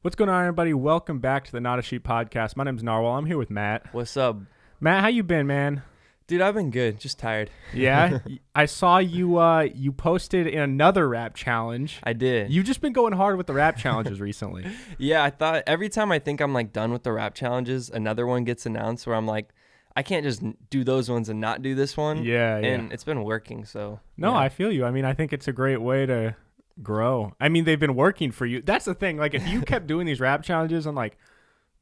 What's going on, everybody? Welcome back to the Not a Sheep podcast. My name's Narwhal. I'm here with Matt. What's up? Matt, how you been, man? Dude, I've been good. Just tired. Yeah? I saw you posted in another rap challenge. I did. You've just been going hard with the rap challenges recently. Yeah, I thought every time I think I'm like done with the rap challenges, another one gets announced where I'm like, I can't just do those ones and not do this one. Yeah. And it's been working, so. No, yeah. I feel you. I mean, I think it's a great way to grow. I mean, they've been working for you. That's the thing. Like, if you kept doing these rap challenges and like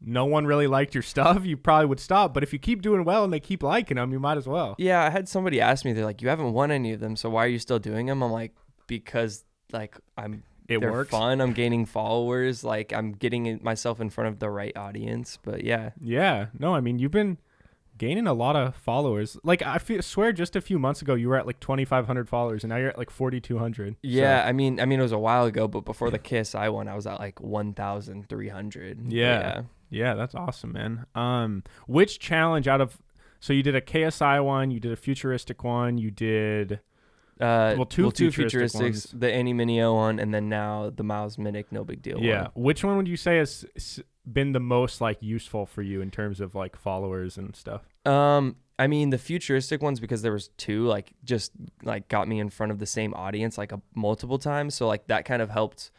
no one really liked your stuff, you probably would stop. But if you keep doing well and they keep liking them, you might as well. Yeah, I had somebody ask me, they're like, you haven't won any of them, so why are you still doing them? I'm like, because like It they're works. fun. I'm gaining followers. Like I'm getting myself in front of the right audience. But yeah. Yeah. No, I mean, you've been gaining a lot of followers. Like, swear just a few months ago you were at like 2,500 followers and now you're at like 4,200. Yeah, So, I mean it was a while ago, but before the KSI one, I was at like 1,300. Yeah. Yeah, that's awesome, man. Which challenge so you did a KSI one, you did a futuristic one, you did two futuristics, ones. the Annie Mineo one, and then now the Miles Minnick No Big Deal one. Which one would you say has been the most like useful for you in terms of like followers and stuff? I mean the futuristic ones, because there was two, like just like got me in front of the same audience like multiple times, so like that kind of helped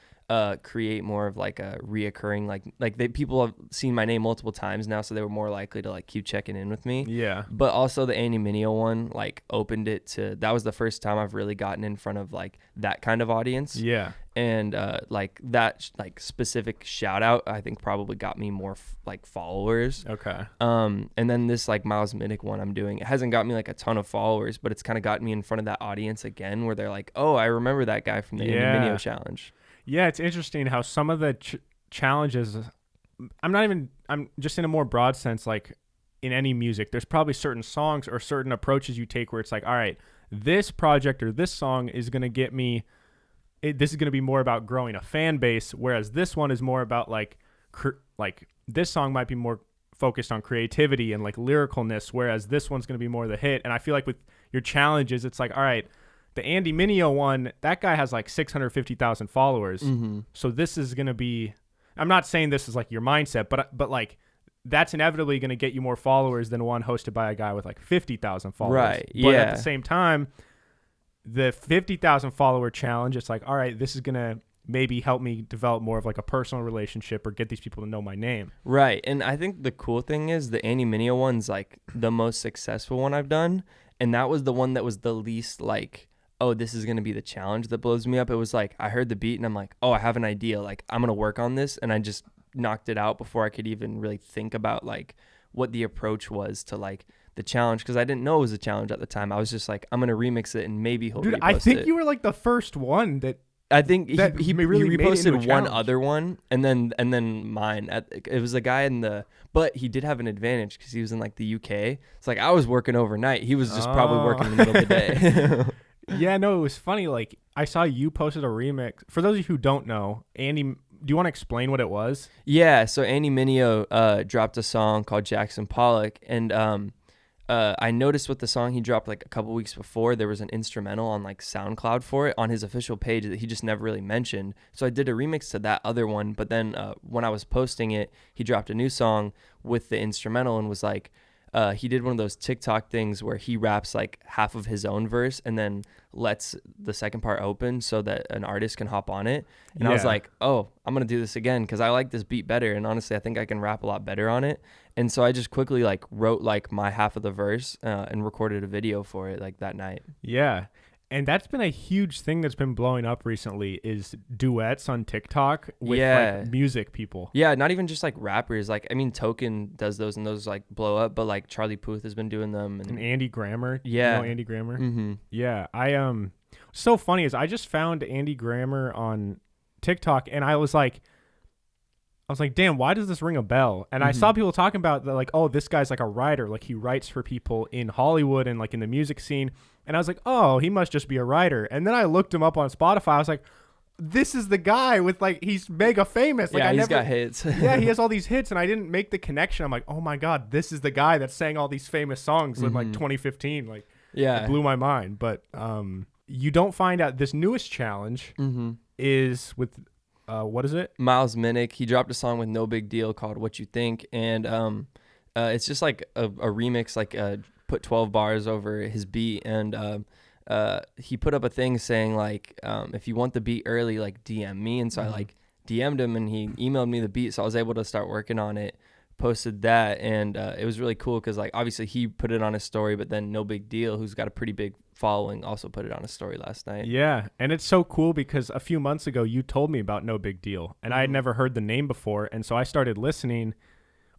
create more of like a reoccurring people have seen my name multiple times now, so they were more likely to like keep checking in with me. Yeah. But also the Annie Mineo one like opened it to, that was the first time I've really gotten in front of like that kind of audience. Yeah. And like that like specific shout out I think probably got me more like followers. Okay. And then this like Miles Minnick one I'm doing, it hasn't got me like a ton of followers, but it's kind of gotten me in front of that audience again where they're like, oh, I remember that guy from the Annie Mineo challenge. Yeah, it's interesting how some of the challenges, I'm just in a more broad sense, like in any music, there's probably certain songs or certain approaches you take where it's like, all right, this project or this song is going to get me, this is going to be more about growing a fan base, whereas this one is more about like this song might be more focused on creativity and like lyricalness, whereas this one's going to be more the hit. And I feel like with your challenges, it's like, all right, the Andy Mineo one, that guy has like 650,000 followers. Mm-hmm. So this is going to be, I'm not saying this is like your mindset, but like that's inevitably going to get you more followers than one hosted by a guy with like 50,000 followers. Right. But yeah. At the same time, the 50,000 follower challenge, it's like, all right, this is going to maybe help me develop more of like a personal relationship or get these people to know my name. Right. And I think the cool thing is the Andy Mineo one's like the most successful one I've done. And that was the one that was the least like, oh, this is going to be the challenge that blows me up. It was like, I heard the beat and I'm like, oh, I have an idea. Like, I'm going to work on this. And I just knocked it out before I could even really think about like what the approach was to like the challenge. Cause I didn't know it was a challenge at the time. I was just like, I'm going to remix it and maybe he'll repost it. I think you were like the first one that. I think he really reposted one other one and then mine. It was a guy but he did have an advantage because he was in like the UK. It's like I was working overnight. He was just probably working in the middle of the day. Yeah, no, it was funny. Like, I saw you posted a remix. For those of you who don't know, Andy, do you want to explain what it was? Yeah, so Andy Mineo dropped a song called Jackson Pollock, and I noticed with the song he dropped like a couple weeks before, there was an instrumental on like SoundCloud for it on his official page that he just never really mentioned. So I did a remix to that other one, but then when I was posting it, he dropped a new song with the instrumental and was like, he did one of those TikTok things where he raps like half of his own verse and then lets the second part open so that an artist can hop on it. And I was like, oh, I'm going to do this again because I like this beat better. And honestly, I think I can rap a lot better on it. And so I just quickly like wrote like my half of the verse and recorded a video for it like that night. Yeah. And that's been a huge thing that's been blowing up recently is duets on TikTok with like music people. Yeah, not even just like rappers. Like, I mean, Token does those and those like blow up, but like Charlie Puth has been doing them. And Andy Grammer. Yeah. You know Andy Grammer? Mm-hmm. Yeah. So funny is I just found Andy Grammer on TikTok and I was like, damn, why does this ring a bell? And I saw people talking about that, like, oh, this guy's like a writer. Like, he writes for people in Hollywood and like in the music scene. And I was like, oh, he must just be a writer. And then I looked him up on Spotify. I was like, this is the guy with like, he's mega famous. Like, yeah, he's got hits. Yeah, he has all these hits. And I didn't make the connection. I'm like, oh my God, this is the guy that sang all these famous songs in like 2015. Like, yeah, it blew my mind. But you don't find out this newest challenge is with what is it? Miles Minnick. He dropped a song with No Big Deal called What You Think. And it's just like a remix, like put 12 bars over his beat. And he put up a thing saying like, if you want the beat early, like DM me. And so I like DM'd him and he emailed me the beat. So I was able to start working on it, posted that. And it was really cool because like obviously he put it on his story, but then No Big Deal, who's got a pretty big following, also put it on his story last night. Yeah. And it's so cool because a few months ago you told me about No Big Deal and I had never heard the name before. And so I started listening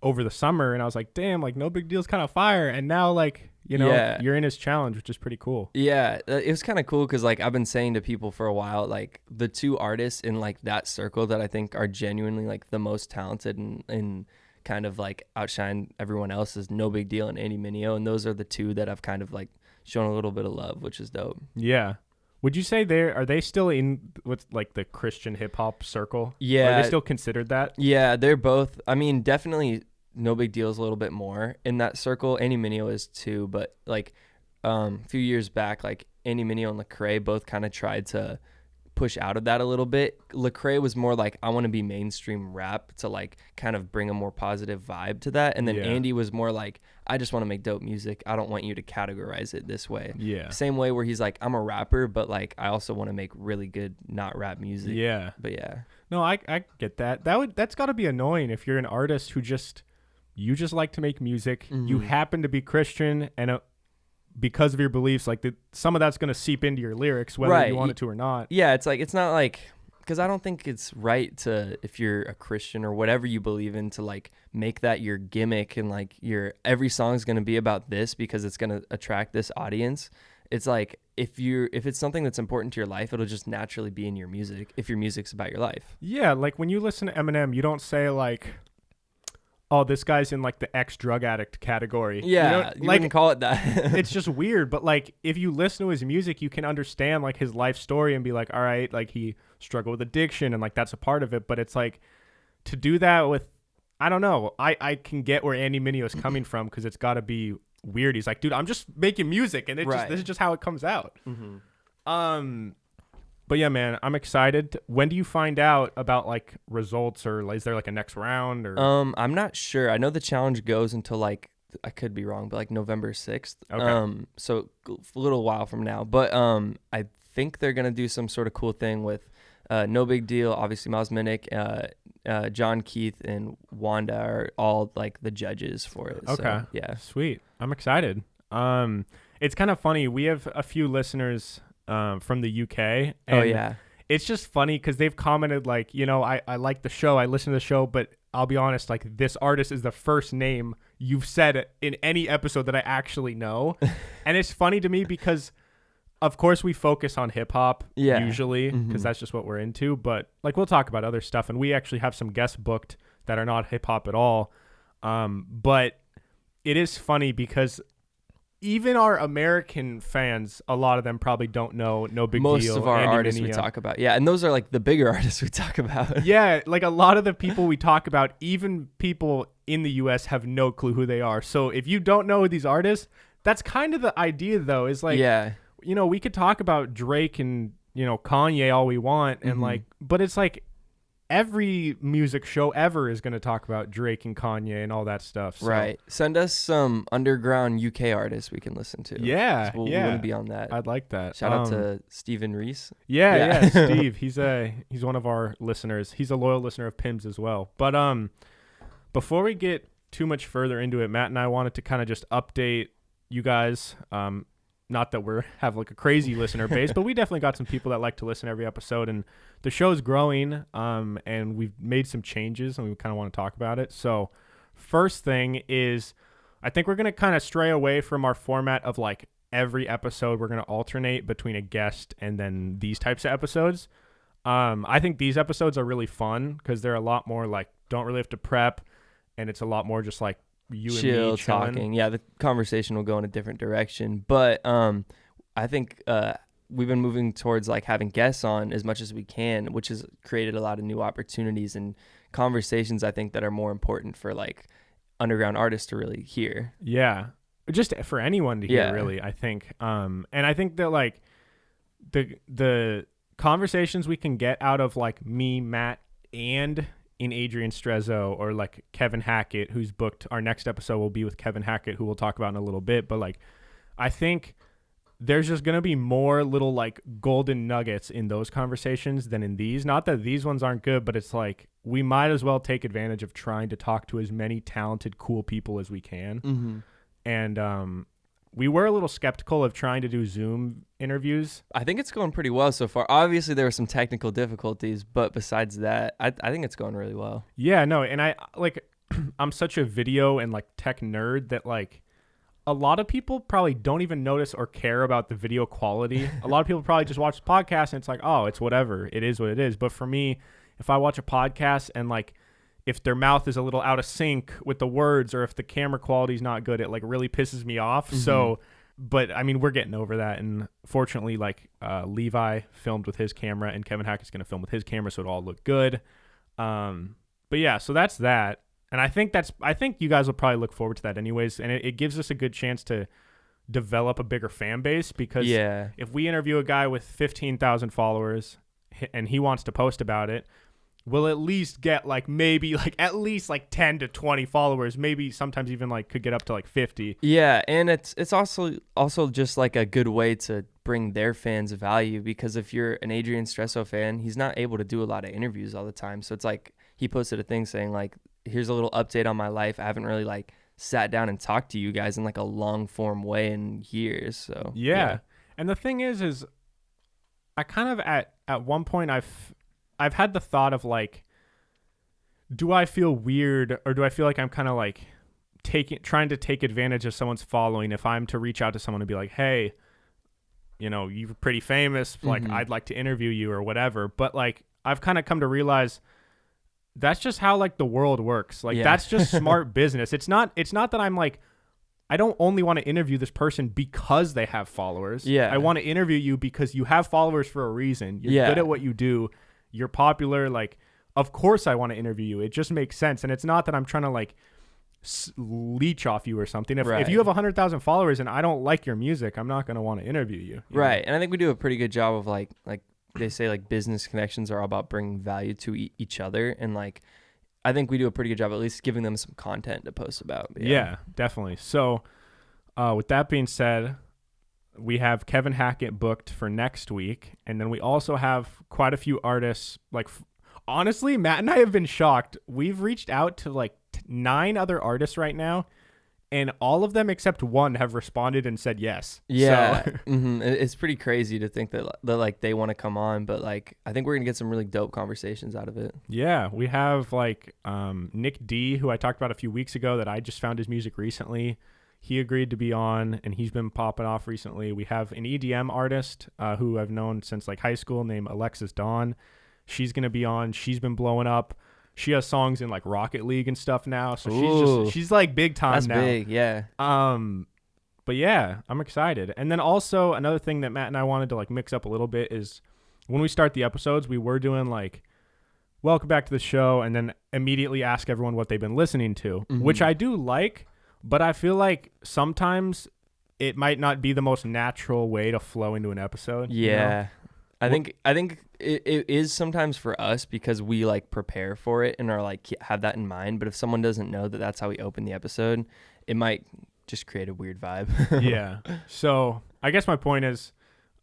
over the summer and I was like, damn, like No Big Deal's kind of fire. And now like, you know, you're in his challenge, which is pretty cool. Yeah, it was kind of cool because like I've been saying to people for a while, like the two artists in like that circle that I think are genuinely like the most talented and kind of like outshine everyone else is No Big Deal and Andy Mineo. And those are the two that I've kind of like shown a little bit of love, which is dope. Yeah. Would you say are they still in with like the Christian hip hop circle? Yeah. Are they still considered that? Yeah, they're both. I mean, definitely No Big Deal is a little bit more in that circle. Andy Mineo is too, but like a few years back, like Andy Mineo and Lecrae both kind of tried to push out of that a little bit. Lecrae was more like, I want to be mainstream rap to like kind of bring a more positive vibe to that. And then Andy was more like, I just want to make dope music. I don't want you to categorize it this way. Yeah. Same way where he's like, I'm a rapper, but like I also want to make really good not rap music. Yeah. But yeah. No, I get that. That's got to be annoying if you're an artist who you just like to make music. You happen to be Christian and because of your beliefs, like some of that's going to seep into your lyrics, whether you want it to or not. Yeah, it's like, it's not like, because I don't think it's right to, if you're a Christian or whatever you believe in, to like make that your gimmick and like every song is going to be about this because it's going to attract this audience. It's like, if it's something that's important to your life, it'll just naturally be in your music if your music's about your life. Yeah, like when you listen to Eminem, you don't say like, oh, this guy's in like the ex-drug addict category. Yeah, you wouldn't call it that. It's just weird. But like, if you listen to his music, you can understand like his life story and be like, all right, like he struggled with addiction and like that's a part of it. But it's like to do that with, I don't know. I can get where Andy Mineo is coming from because it's got to be weird. He's like, dude, I'm just making music and this is just how it comes out. But yeah, man, I'm excited. When do you find out about like results or is there like a next round or? I'm not sure. I know the challenge goes until like, I could be wrong, but like November 6th. Okay. So a little while from now, but I think they're going to do some sort of cool thing with No Big Deal. Obviously Miles Minnick, John Keith and Wanda are all like the judges for it. Okay. So, yeah. Sweet. I'm excited. It's kind of funny. We have a few listeners from the UK. And it's just funny because they've commented like, you know, I like the show. I listen to the show, but I'll be honest, like this artist is the first name you've said in any episode that I actually know. And it's funny to me because of course we focus on hip hop usually because that's just what we're into. But like we'll talk about other stuff and we actually have some guests booked that are not hip hop at all. But it is funny because even our American fans, a lot of them probably don't know No Big Deal. Most of our Andy artists Mineo. we talk about. Yeah, and those are like the bigger artists we talk about. Yeah, like a lot of the people we talk about, even people in the US have no clue who they are. So if you don't know these artists, that's kind of the idea though, is like, you know, we could talk about Drake and, you know, Kanye all we want and like, but it's like every music show ever is going to talk about Drake and Kanye and all that stuff. So. Right. Send us some underground UK artists we can listen to. Yeah. We want to be on that. I'd like that. Shout out to Stephen Reese. Yeah. Steve. He's one of our listeners. He's a loyal listener of Pims as well. But before we get too much further into it, Matt and I wanted to kind of just update you guys. Not that we have like a crazy listener base, but we definitely got some people that like to listen every episode, and the show's growing. And we've made some changes, and we kind of want to talk about it. So, first thing is, I think we're gonna kind of stray away from our format of like every episode we're gonna alternate between a guest and then these types of episodes. I think these episodes are really fun because they're a lot more like don't really have to prep, and it's a lot more just like you and me talking. Yeah, the conversation will go in a different direction. But I think we've been moving towards like having guests on as much as we can, which has created a lot of new opportunities and conversations, I think, that are more important for like underground artists to really hear. Yeah. Just for anyone to hear, really, I think. And I think that like the conversations we can get out of like me, Matt, and in Adrian Strezzo or like Kevin Hackett, who's booked. Our next episode will be with Kevin Hackett, who we'll talk about in a little bit. But like, I think there's just going to be more little like golden nuggets in those conversations than in these. Not that these ones aren't good, but it's like we might as well take advantage of trying to talk to as many talented, cool people as we can. Mm-hmm. And we were a little skeptical of trying to do Zoom interviews. I think it's going pretty well so far. Obviously, there were some technical difficulties, but besides that, I think it's going really well. Yeah, no, and I like I'm such a video and like tech nerd that like a lot of people probably don't even notice or care about the video quality. A lot of people probably just watch the podcast and it's like, oh, it's whatever. It is what it is. But for me, if I watch a podcast and like if their mouth is a little out of sync with the words or if the camera quality is not good, it like really pisses me off. Mm-hmm. So, but I mean, we're getting over that. And fortunately, like Levi filmed with his camera and Kevin Hackett's going to film with his camera. So it'll all look good. But yeah, so that's that. And I think you guys will probably look forward to that anyways. And it gives us a good chance to develop a bigger fan base because if we interview a guy with 15,000 followers and he wants to post about it, we'll at least get like maybe like at least like 10 to 20 followers, maybe sometimes even like could get up to like 50. Yeah, and it's also just like a good way to bring their fans value because if you're an Adrian Stresso fan, he's not able to do a lot of interviews all the time. So it's like he posted a thing saying like, here's a little update on my life. I haven't really like sat down and talked to you guys in like a long form way in years. So yeah. And the thing is I kind of at one point I've had the thought of like, do I feel weird or do I feel like I'm kind of like trying to take advantage of someone's following if I'm to reach out to someone and be like, hey, you know, you're pretty famous, like Mm-hmm. I'd like to interview you or whatever. But like I've kind of come to realize that's just how like the world works. Like that's just smart business. It's not that I'm like, I don't only want to interview this person because they have followers. Yeah. I want to interview you because you have followers for a reason. You're good at what you do. You're popular. Like, of course I want to interview you. It just makes sense. And it's not that I'm trying to like leech off you or something. If you have 100,000 followers and I don't like your music, I'm not going to want to interview you. Right. And I think we do a pretty good job of like they say like business connections are all about bringing value to each other. And like, I think we do a pretty good job at least giving them some content to post about. Yeah, definitely. So with that being said, we have Kevin Hackett booked for next week. And then we also have quite a few artists. Like, honestly, Matt and I have been shocked. We've reached out to like 9 other artists right now. And all of them except one have responded and said yes. Yeah. So. Mm-hmm. It's pretty crazy to think that like they want to come on. But like, I think we're going to get some really dope conversations out of it. Yeah. We have like Nick D, who I talked about a few weeks ago that I just found his music recently. He agreed to be on, and he's been popping off recently. We have an EDM artist who I've known since like high school named Alexis Dawn. She's going to be on. She's been blowing up. She has songs in like Rocket League and stuff now. So she's like big time That's now. That's big, yeah. But yeah, I'm excited. And then also another thing that Matt and I wanted to like mix up a little bit is when we start the episodes, we were doing like welcome back to the show and then immediately ask everyone what they've been listening to, which I do like. But I feel like sometimes it might not be the most natural way to flow into an episode. Yeah. You know? I think it is sometimes for us because we like prepare for it and are like have that in mind. But if someone doesn't know that that's how we open the episode, it might just create a weird vibe. Yeah. So I guess my point is,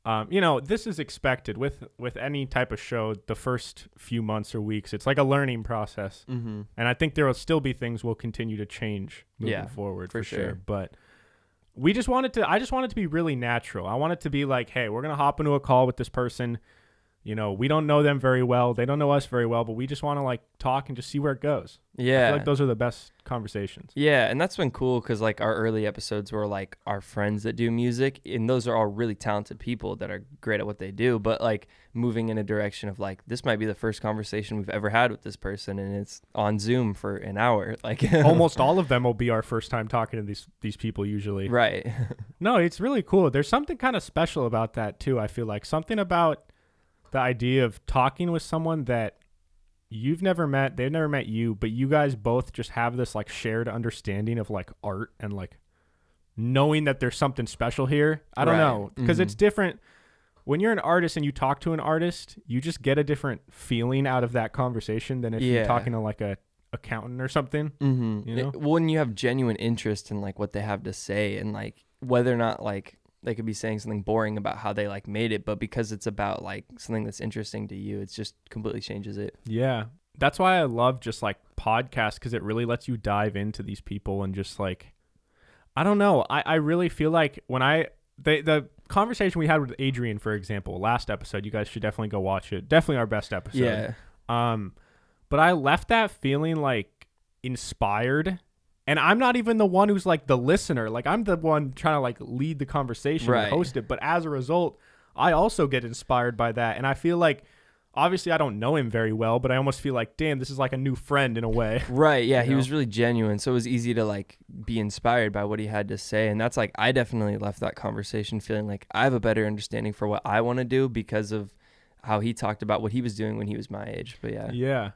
this is expected with any type of show. The first few months or weeks, it's like a learning process. Mm-hmm. And I think there will still be things we'll continue to change moving forward for sure. But I just want it to be really natural. I want it to be like, hey, we're going to hop into a call with this person. You know, we don't know them very well. They don't know us very well, but we just want to like talk and just see where it goes. Yeah. I feel like those are the best conversations. Yeah. And that's been cool because like our early episodes were like our friends that do music, and those are all really talented people that are great at what they do. But like moving in a direction of like, this might be the first conversation we've ever had with this person, and it's on Zoom for an hour. Like almost all of them will be our first time talking to these people usually. Right. No, it's really cool. There's something kind of special about that too. I feel like something about the idea of talking with someone that you've never met, they've never met you, but you guys both just have this like shared understanding of like art and like knowing that there's something special here. I don't know, because it's different. when you're an artist and you talk to an artist, you just get a different feeling out of that conversation than if you're talking to like a accountant or something. Mm-hmm. You know, when you have genuine interest in like what they have to say, and like whether or not like they could be saying something boring about how they like made it, but because it's about like something that's interesting to you, it's just completely changes it. Yeah. That's why I love just like podcasts, because it really lets you dive into these people and just like, I don't know. I really feel like when the conversation we had with Adrian, for example, last episode, you guys should definitely go watch it. Definitely our best episode. Yeah. But I left that feeling like inspired. And I'm not even the one who's like the listener. Like I'm the one trying to like lead the conversation and host it. But as a result, I also get inspired by that. And I feel like, obviously I don't know him very well, but I almost feel like, damn, this is like a new friend in a way. Right. Yeah. He was really genuine. So it was easy to like be inspired by what he had to say. And that's like, I definitely left that conversation feeling like I have a better understanding for what I want to do because of how he talked about what he was doing when he was my age. But yeah. Yeah.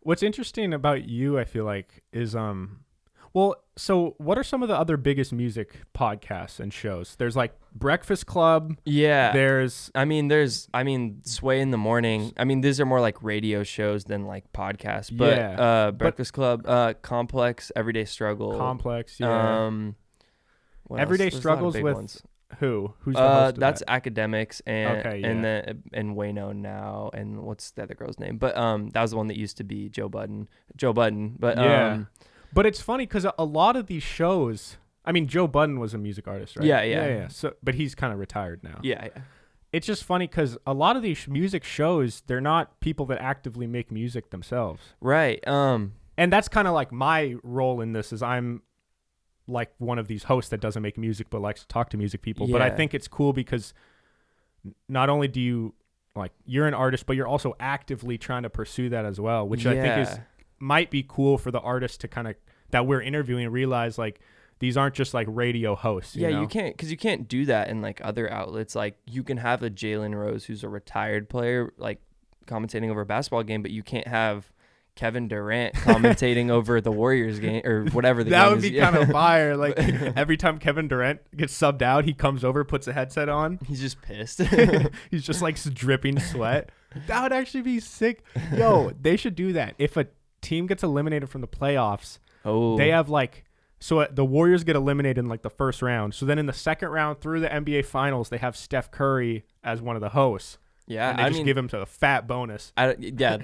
What's interesting about you, I feel like, is well, so what are some of the other biggest music podcasts and shows? There's like Breakfast Club. Yeah. There's Sway in the Morning. I mean, these are more like radio shows than like podcasts. But Breakfast Club, Complex, Everyday Struggle. Complex, yeah. Everyday Struggles with ones. Who? Who's the host of that's that? Academics and Wayno now, and what's the other girl's name? But that was the one that used to be Joe Budden. But yeah. But it's funny because a lot of these shows, I mean, Joe Budden was a music artist, right? Yeah. So, but he's kind of retired now. Yeah. It's just funny because a lot of these music shows, they're not people that actively make music themselves. Right. And that's kind of like my role in this is I'm like one of these hosts that doesn't make music but likes to talk to music people. Yeah. But I think it's cool because not only do you, like, you're an artist, but you're also actively trying to pursue that as well, which I think might be cool for the artists to kind of that we're interviewing and realize like these aren't just like radio hosts. You know? You can't do that in like other outlets. Like you can have a Jalen Rose who's a retired player like commentating over a basketball game, but you can't have Kevin Durant commentating over the Warriors game or whatever the game is. That would be kind of fire. Like every time Kevin Durant gets subbed out, he comes over, puts a headset on. He's just pissed. He's just like dripping sweat. That would actually be sick. Yo, they should do that. If a team gets eliminated from the playoffs, they have like, so the Warriors get eliminated in like the first round. So then in the second round through the NBA Finals, they have Steph Curry as one of the hosts. Yeah, and they just give him to a fat bonus. They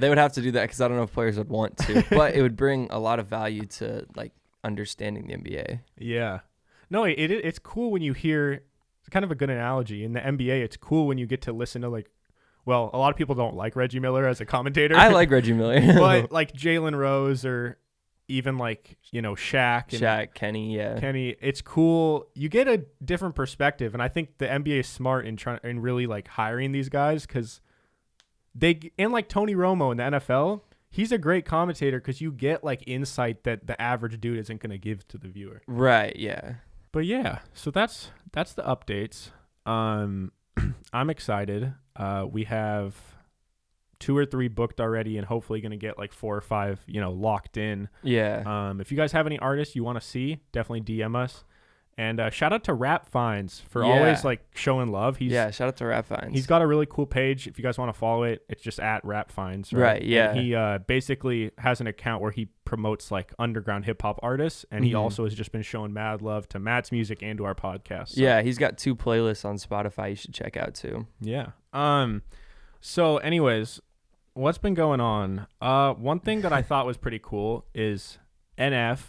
would have to do that because I don't know if players would want to, but it would bring a lot of value to like understanding the NBA. Yeah, no, it's cool when you hear. It's kind of a good analogy in the NBA. It's cool when you get to listen to like. Well, a lot of people don't like Reggie Miller as a commentator. I like Reggie Miller. But like Jalen Rose or even like, you know, Shaq, Kenny, Kenny, it's cool. You get a different perspective. And I think the NBA is smart in really like hiring these guys because and like Tony Romo in the NFL, he's a great commentator because you get like insight that the average dude isn't going to give to the viewer. Right, yeah. But yeah, so that's the updates. I'm excited. We have 2 or 3 booked already and hopefully going to get like 4 or 5, you know, locked in. Yeah. If you guys have any artists you want to see, definitely DM us. And shout out to Rap Finds for always like showing love. Shout out to Rap Finds. He's got a really cool page. If you guys want to follow it, it's just at Rap Finds. Right, yeah. And he basically has an account where he promotes like underground hip hop artists. And he also has just been showing mad love to Matt's music and to our podcast. So. Yeah, he's got 2 playlists on Spotify you should check out too. Yeah. So anyways, what's been going on? One thing that I thought was pretty cool is NF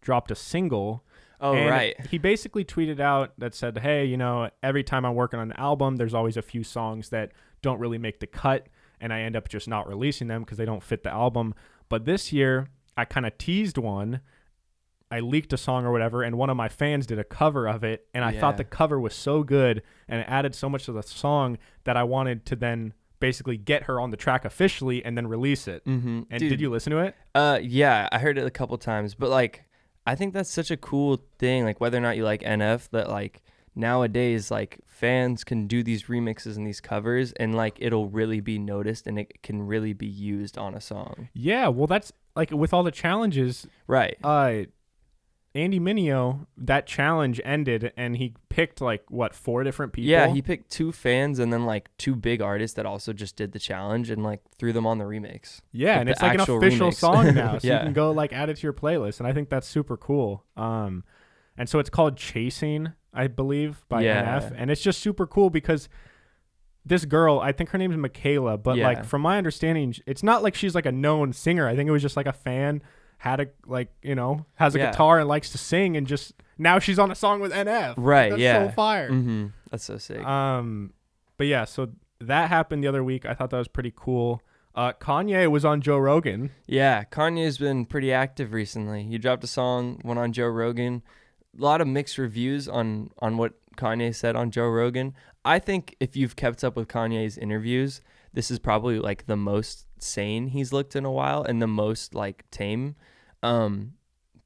dropped a single. Oh, and right. He basically tweeted out that said, hey, you know, every time I'm working on an album, there's always a few songs that don't really make the cut, and I end up just not releasing them because they don't fit the album. But this year, I kind of teased one. I leaked a song or whatever, and one of my fans did a cover of it, and I thought the cover was so good, and it added so much to the song that I wanted to then basically get her on the track officially and then release it. Mm-hmm. And did you listen to it? Yeah, I heard it a couple times, but like, I think that's such a cool thing, like whether or not you like NF, that like nowadays like fans can do these remixes and these covers and like it'll really be noticed and it can really be used on a song. Yeah, well that's like with all the challenges. Right. Andy Mineo, that challenge ended and he picked like 4 different people. Yeah, he picked 2 fans and then like 2 big artists that also just did the challenge and like threw them on the remix. Yeah, like and it's like an official remix. song now, so Yeah. you can go like add it to your playlist, and I think that's super cool. And so it's called Chasing, I believe, by NF, and it's just super cool because this girl, I think her name is Michaela, but like from my understanding, it's not like she's like a known singer. I think it was just like a fan had a has a guitar and likes to sing, and just now she's on a song with NF. Right. That's so fire. Mm-hmm. That's so sick. But yeah, so that happened the other week. I thought that was pretty cool. Kanye was on Joe Rogan. Yeah, Kanye's been pretty active recently. He dropped a song, went on Joe Rogan. A lot of mixed reviews on what Kanye said on Joe Rogan. I think if you've kept up with Kanye's interviews, this is probably like the most sane he's looked in a while and the most like tame.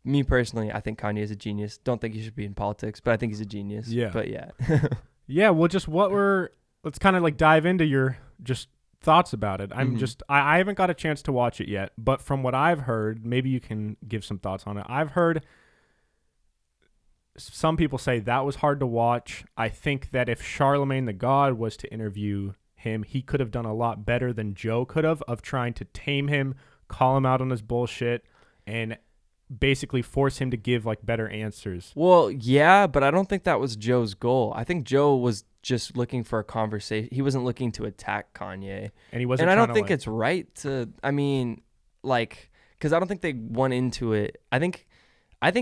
Me personally, I think Kanye is a genius. Don't think he should be in politics, but I think he's a genius. Yeah. But yeah. Yeah, well, just let's kind of like dive into your just thoughts about it. I haven't got a chance to watch it yet, but from what I've heard, maybe you can give some thoughts on it. I've heard some people say that was hard to watch. I think that if Charlemagne the God was to interview him, he could have done a lot better than Joe could have, of trying to tame him, call him out on his bullshit, and basically force him to give like better answers. Well, yeah, but I don't think that was Joe's goal. I think Joe was just looking for a conversation. He wasn't looking to attack Kanye. And he wasn't. And I don't think it's right to, I mean, like, because I don't think they went into it. I think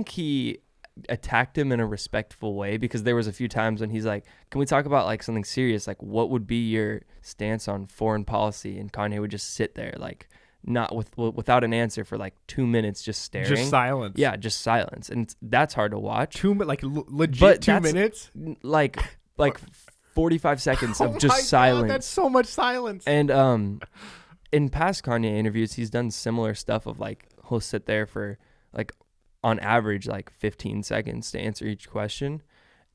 he attacked him in a respectful way, because there was a few times when he's like, can we talk about like something serious? Like, what would be your stance on foreign policy? And Kanye would just sit there like, not without an answer for like 2 minutes, just staring. Just silence. Yeah, just silence. And that's hard to watch. Legit But 2 minutes? Like 45 seconds of just God, silence. that's so much silence. And in past Kanye interviews, he's done similar stuff of like, he'll sit there for like on average like 15 seconds to answer each question.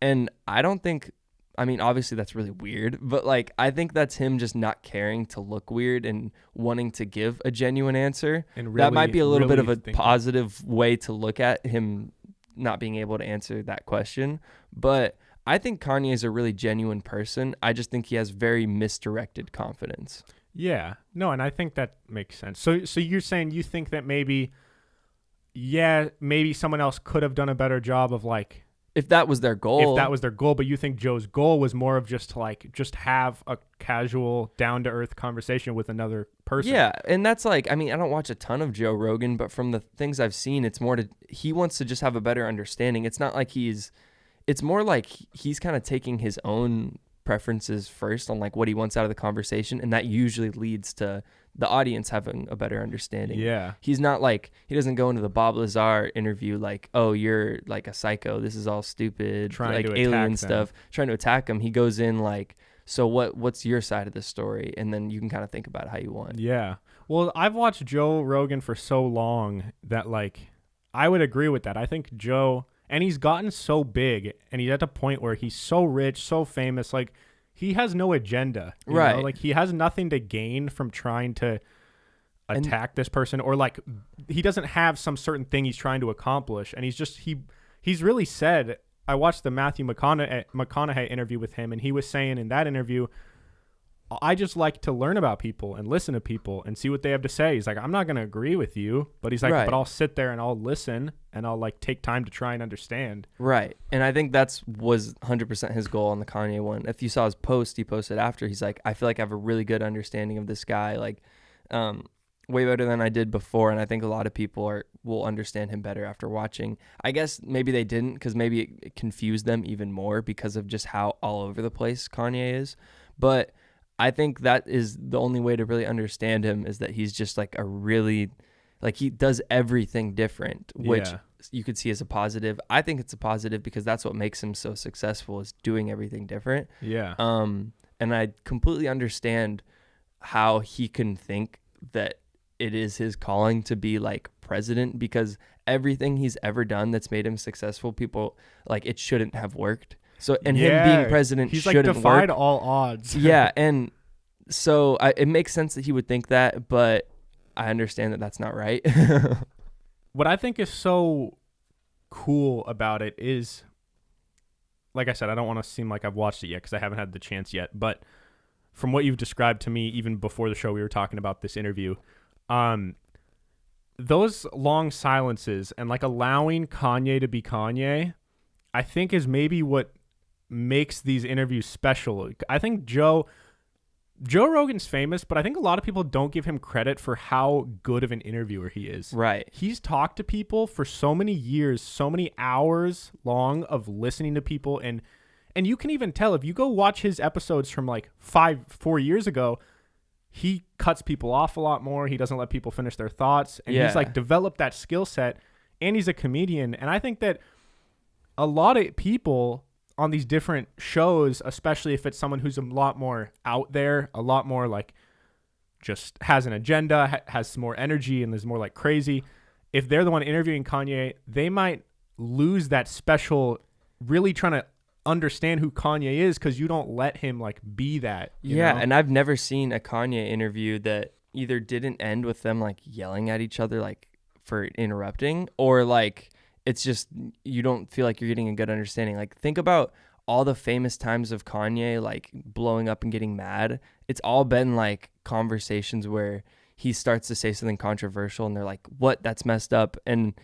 And I don't think, I mean, obviously that's really weird, but like, I think that's him just not caring to look weird and wanting to give a genuine answer. And really, that might be a little bit of a positive way to look at him not being able to answer that question. But I think Kanye is a really genuine person. I just think he has very misdirected confidence. Yeah. No, and I think that makes sense. So you're saying you think that maybe someone else could have done a better job of like, if that was their goal. But you think Joe's goal was more of just have a casual, down-to-earth conversation with another person. Yeah, and that's like, I mean, I don't watch a ton of Joe Rogan, but from the things I've seen, it's more he wants to just have a better understanding. It's not like it's more like he's kind of taking his own preferences first on like what he wants out of the conversation, and that usually leads to the audience having a better understanding. Yeah. He's not like, he doesn't go into the Bob Lazar interview like, oh, you're like a psycho, this is all stupid, trying like to alien stuff, trying to attack him. He goes in like, so what's your side of the story? And then you can kind of think about it how you want. Yeah. Well, I've watched Joe Rogan for so long that like I would agree with that. I think Joe, and he's gotten so big and he's at the point where he's so rich, so famous, like he has no agenda, right? Like he has nothing to gain from trying to attack this person, or like he doesn't have some certain thing he's trying to accomplish. And he's really said, I watched the Matthew McConaughey interview with him, and he was saying in that interview, I just like to learn about people and listen to people and see what they have to say. He's like, I'm not going to agree with you, but he's like, right. But I'll sit there and I'll listen and I'll like take time to try and understand. Right. And I think was 100% his goal on the Kanye one. If you saw his post, he posted after, he's like, I feel like I have a really good understanding of this guy, like way better than I did before. And I think a lot of people will understand him better after watching. I guess maybe they didn't, because maybe it confused them even more because of just how all over the place Kanye is. But I think that is the only way to really understand him, is that he's just like a really, like he does everything different, which you could see as a positive. I think it's a positive because that's what makes him so successful, is doing everything different. Yeah. And I completely understand how he can think that it is his calling to be like president, because everything he's ever done that's made him successful, people like, it shouldn't have worked. So, and him being president he's shouldn't like defied work. all odds. Yeah, and so it makes sense that he would think that, but I understand that that's not right. What I think is so cool about it is, like I said, I don't want to seem like I've watched it yet because I haven't had the chance yet. But from what you've described to me, even before the show, we were talking about this interview. Those long silences and like allowing Kanye to be Kanye, I think is maybe what makes these interviews special. I think Joe Rogan's famous, but I think a lot of people don't give him credit for how good of an interviewer he is. Right. He's talked to people for so many years, so many hours long of listening to people. And you can even tell if you go watch his episodes from like 4 years ago, he cuts people off a lot more. He doesn't let people finish their thoughts. And he's like developed that skill set, and he's a comedian. And I think that a lot of people on these different shows, especially if it's someone who's a lot more out there, a lot more like just has an agenda, has some more energy, and is more like crazy, if they're the one interviewing Kanye, they might lose that special, really trying to understand who Kanye is because you don't let him like be that. You know? And I've never seen a Kanye interview that either didn't end with them like yelling at each other like for interrupting, or like it's just you don't feel like you're getting a good understanding. Like think about all the famous times of Kanye like blowing up and getting mad. It's all been like conversations where he starts to say something controversial and they're like, what? That's messed up. And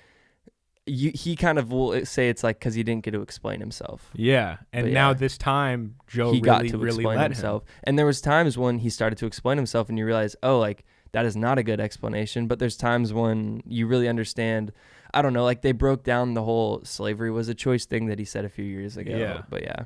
he kind of will say it's like because he didn't get to explain himself. Yeah, and now this time Joe got to really explain let himself. And there was times when he started to explain himself, and you realize, oh, like that is not a good explanation. But there's times when you really understand. I don't know, like they broke down the whole slavery was a choice thing that he said a few years ago. Yeah, but yeah,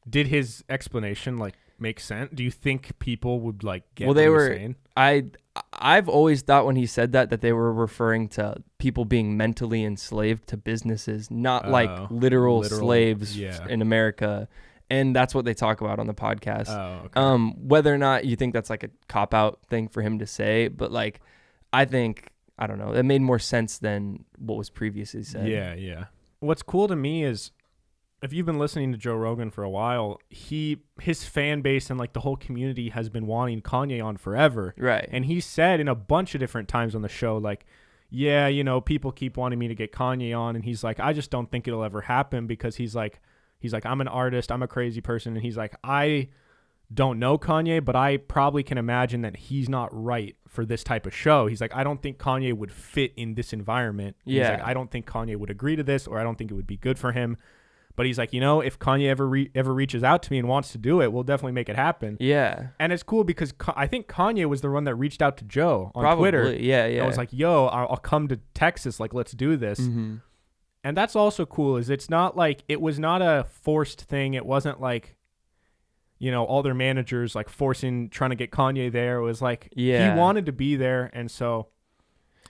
did his explanation like make sense? Do you think people would like get? Well, they what were. He's saying? I've always thought when he said that they were referring to people being mentally enslaved to businesses, not like literal slaves in America. And that's what they talk about on the podcast. Okay. Whether or not you think that's like a cop-out thing for him to say, but like I think, I don't know, it made more sense than what was previously said. Yeah. What's cool to me is if you've been listening to Joe Rogan for a while, his fan base and like the whole community has been wanting Kanye on forever. Right. And he said in a bunch of different times on the show, like, yeah, you know, people keep wanting me to get Kanye on. And he's like, I just don't think it'll ever happen because he's like, I'm an artist. I'm a crazy person. And he's like, I don't know Kanye, but I probably can imagine that he's not right for this type of show. He's like, I don't think Kanye would fit in this environment. Yeah. He's like, I don't think Kanye would agree to this, or I don't think it would be good for him. But he's like, you know, if Kanye ever reaches out to me and wants to do it, we'll definitely make it happen. Yeah. And it's cool because I think Kanye was the one that reached out to Joe on Probably. Twitter. Yeah. And was like, yo, I'll come to Texas. Like, let's do this. Mm-hmm. And that's also cool is it's not like, it was not a forced thing. It wasn't like, you know, all their managers like trying to get Kanye there. It was like, he wanted to be there. And so,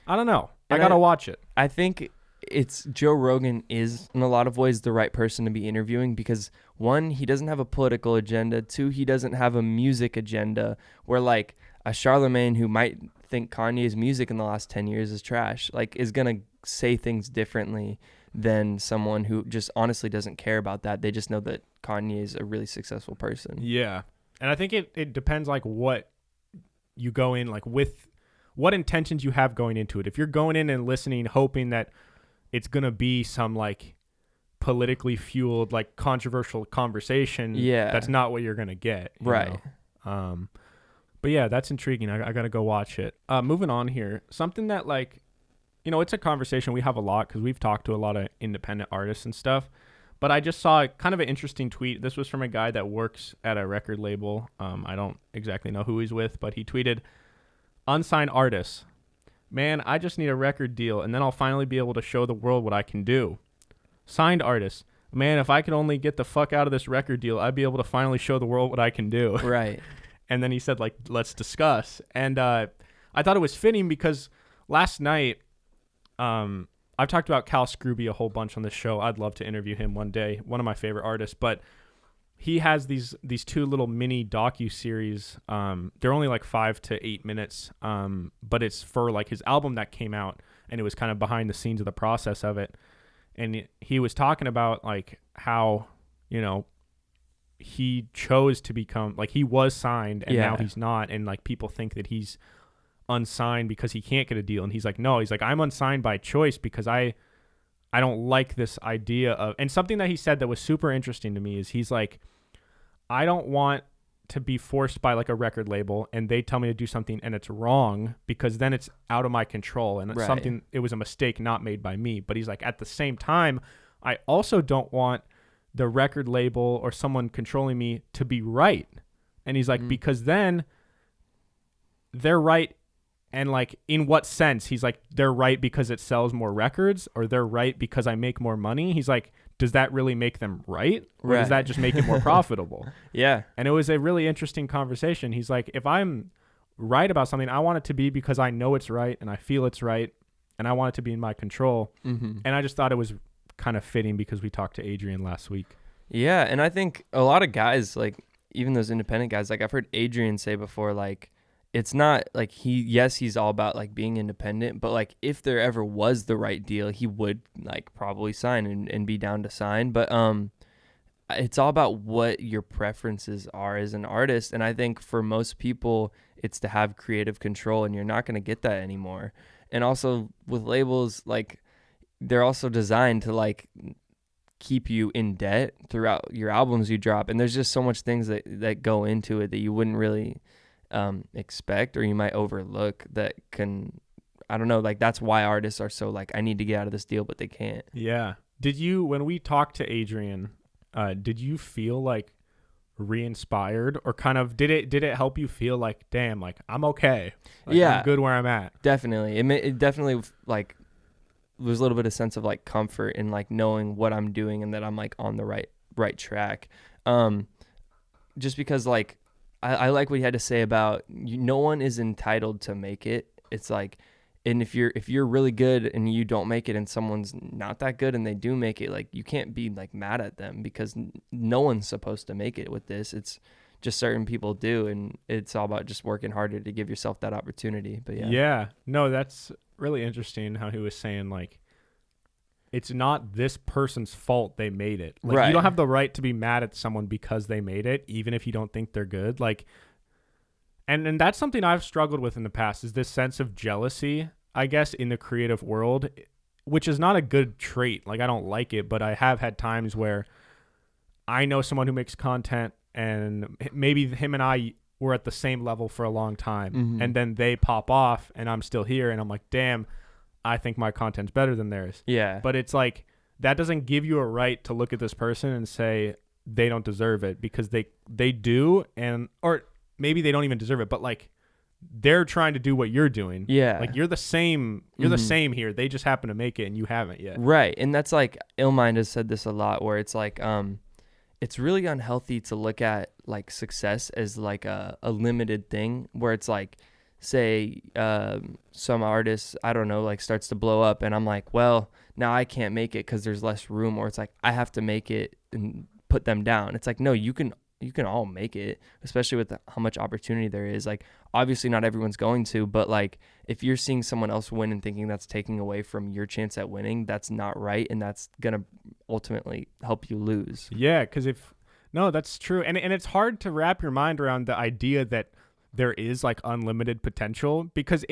I don't know. I got to watch it. I think it's Joe Rogan is in a lot of ways the right person to be interviewing because one, he doesn't have a political agenda. Two, he doesn't have a music agenda where like a Charlemagne who might think Kanye's music in the last 10 years is trash, like is going to say things differently than someone who just honestly doesn't care about that. They just know that Kanye is a really successful person. Yeah. And I think it depends like what you go in, like with what intentions you have going into it. If you're going in and listening, hoping that it's going to be some like politically fueled, like controversial conversation. Yeah. That's not what you're going to get. Right. But yeah, that's intriguing. I got to go watch it. Moving on here. Something that like, you know, it's a conversation we have a lot because we've talked to a lot of independent artists and stuff. But I just saw kind of an interesting tweet. This was from a guy that works at a record label. I don't exactly know who he's with, but he tweeted, Unsigned Artists. Man, I just need a record deal, and then I'll finally be able to show the world what I can do. Signed Artists. Man, if I could only get the fuck out of this record deal, I'd be able to finally show the world what I can do. Right. And then he said, like, let's discuss. And I thought it was fitting because last night, I've talked about Cal Scrooby a whole bunch on this show. I'd love to interview him one day. One of my favorite artists. But he has these two little mini docu-series. They're only like 5 to 8 minutes. But it's for like his album that came out. And it was kind of behind the scenes of the process of it. And he was talking about like how, you know, he chose to become, like he was signed and now he's not. And like people think that he's unsigned because he can't get a deal. And he's like, no, he's like, I'm unsigned by choice because I I don't like this idea of, and something that he said that was super interesting to me is he's like, I don't want to be forced by like a record label and they tell me to do something and it's wrong, because then it's out of my control and it's something, it was a mistake not made by me. But he's like, at the same time, I also don't want the record label or someone controlling me to be right. And he's like, because then they're right. And like, in what sense? He's like, they're right because it sells more records, or they're right because I make more money. He's like, does that really make them right? Or does that just make it more profitable? Yeah. And it was a really interesting conversation. He's like, if I'm right about something, I want it to be because I know it's right and I feel it's right and I want it to be in my control. And I just thought it was kind of fitting because we talked to Adrian last week. Yeah. And I think a lot of guys, like even those independent guys, like I've heard Adrian say before, like, it's not like he's all about like being independent, but like if there ever was the right deal, he would like probably sign and be down to sign. But it's all about what your preferences are as an artist. And I think for most people, it's to have creative control, and you're not going to get that anymore. And also with labels, like they're also designed to like keep you in debt throughout your albums you drop. And there's just so much things that go into it that you wouldn't really expect, or you might overlook, that can, I don't know, like that's why artists are so like, I need to get out of this deal, but they can't. Yeah. Did you, when we talked to Adrian, did you feel like re-inspired, or kind of did it help you feel like, damn, like I'm okay, like, yeah, I'm good where I'm at? Definitely. It definitely like was a little bit of sense of like comfort in like knowing what I'm doing and that I'm like on the right track. Just because like I like what he had to say about no one is entitled to make it. It's like, and if you're really good and you don't make it, and someone's not that good and they do make it, like you can't be like mad at them, because no one's supposed to make it with this. It's just certain people do, and it's all about just working harder to give yourself that opportunity. But yeah, no, that's really interesting how he was saying like, it's not this person's fault they made it. Like, right. You don't have the right to be mad at someone because they made it, even if you don't think they're good. Like, and that's something I've struggled with in the past, is this sense of jealousy, I guess, in the creative world, which is not a good trait. Like, I don't like it, but I have had times where I know someone who makes content and maybe him and I were at the same level for a long time, and then they pop off and I'm still here, and I'm like, damn, I think my content's better than theirs. Yeah. But it's like, that doesn't give you a right to look at this person and say they don't deserve it, because they do, and or maybe they don't even deserve it, but like they're trying to do what you're doing. Yeah. Like you're the same the same here. They just happen to make it and you haven't yet. Right. And that's like, Illmind has said this a lot, where it's like it's really unhealthy to look at like success as like a limited thing, where it's like, say some artist, I don't know, like starts to blow up, and I'm like, well, now I can't make it because there's less room, or it's like I have to make it and put them down. It's like, no, you can all make it, especially with how much opportunity there is. Like, obviously not everyone's going to, but like if you're seeing someone else win and thinking that's taking away from your chance at winning, that's not right, and that's gonna ultimately help you lose. Yeah, because that's true, and it's hard to wrap your mind around the idea that there is like unlimited potential, because